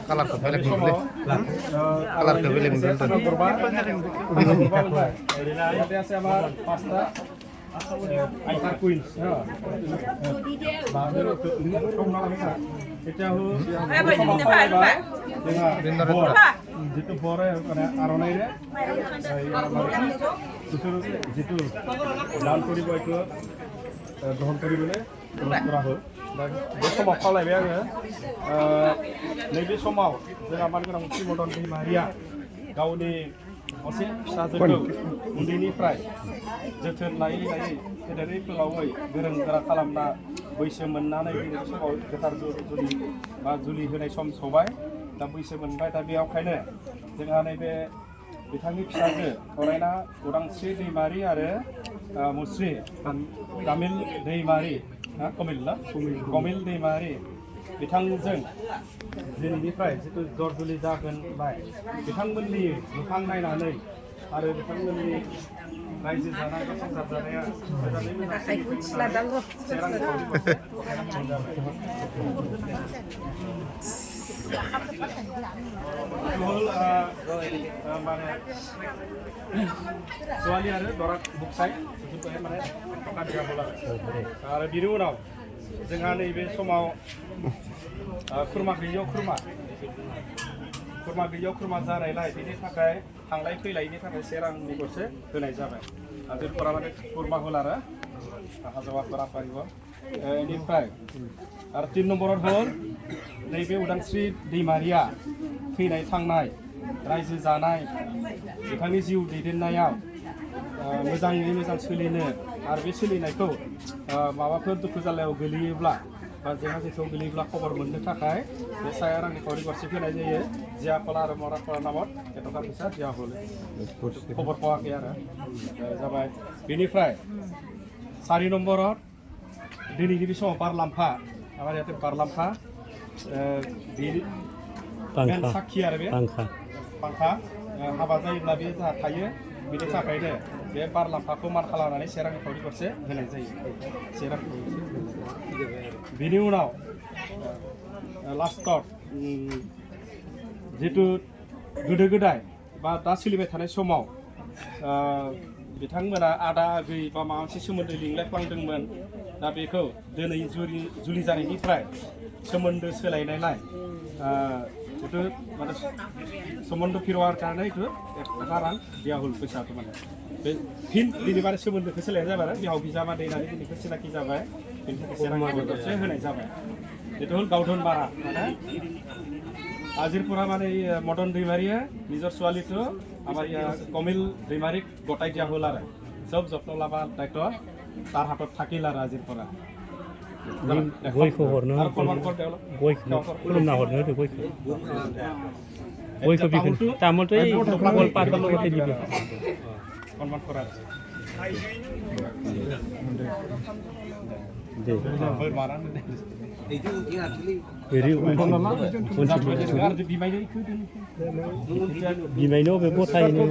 Kalarnya balik dulu. Kalarnya balik dulu. Pasta. Icar Queens. Itu जितु बरे आरनाइ रे जितु दान करिब इखो ग्रहण करिबले करा हो बे समाव खावलायबाय आङो नैबे समाव जोंहा मानगोनां मुक्ति मदन दैमारिया गावनि असे फिसाजोखौ उन्दैनिफ्राय जोथोन लायै लायै फेदेरै फोलावै गोरों गोरा खालामना बैसो मोननानै बे समाव गोथार जुलि होनाय सम सबाय दा बैसो मोनबाय दा बेयावखायनो जोंहा नैबे बिथांनि फिसाजो फरायना उदांस्रि दैमारि आरो मुस्रि कामिल दैमारि कमिल दैमारि बिथांजों दिनैनिफ्राय जितु जर जुलि जागोनबाय बिथांमोननि मोखां नायनानै आरो बिथांमोननि रायजो जानाय संसार जानाया मोजाङै सोवालि आरो दरा बुकसाय माने आरो बिनि उनाव जोंहा नैबे समाव खुरमा गैयियाव खुरमा जानायलाय बेनि थाखाय थांलाय फैलायनि थाखाय से रांनि गरसे होनाय जाबाय आजोरफोरा माने खुरमा होल आरो हाजावाफोरा फारिब बेनिफ्राय आरो 3 नम्बराव हल नैबे उदांस्रि दैमारिया थैनाय थांनाय रायजो जानाय बिथांनि जिउ दैदेननायाव मोजाङै मोजां सोलिनो आरो बे सोलिनायखौ माबाफोर दुखु जाल्लायाव गोलैयोब्ला बा जेंना जेंसियाव गोलैयोब्ला खबर मोननो थाखाय बे साया रांनि खावरि गरसे होनाय जायो जिया खला आरो मरा खला नामत एटका फैसा जिया हले खबर पावाखै आरो जाबाय बेनिफ्राय 4 नम्बराव दिनैनि बे समाव बारलाम्फा आमार याते बारलाम्फा बे साखि आरो बे पांखा हाबा जायोब्ला बे जा थायो बेनि थाखायनो बे बारलाम्फाखौ मान खालामनानै से रांनि खावरि गरसे होनाय जायो से रांनि बेनि उनाव लास्टआव जितु गोदो गोदाय बा दा सोलिबाय थानाय समाव बिथांमोना आदा आगै बा माबा मोनसे सोमोन्दो लिंलायफ्लांदोंमोन दा बेखौ दिनै जुलि जानायनिफ्राय सोमोन्दो सोलायनायलाय जितु माने सोमोन्दो फिरवार कारणे इखो 1 रां दिया हल फैसा माने बे फिन दिनै बारे सोमोन्दोखौ सोलायनाय जाबाय आरो बिहाव बिजामादै होननानै दिनैखौ सिनाखि जाबाय बेनि थाखाय से रां गरसे होनाय जाबाय बेथ' हल गावधन बारा माने आजिरपुरा माने मदन दैमारिया निजर ছোৱালীটো আমাৰ কমিল दैमारिক গটাই দিয়া হল আৰু সব যত্ন লাবা দায়িত্ব তাৰ হাতত থাকিল আৰু আজিৰপুৰা गयखौ हरनो गयखौ खुलुमना हरनो होदो गयखौ बिखौ तामोलथ' गल पातल लगते दिबे सन्मान करा दे बोरमाना बिमायनो बे गथायनो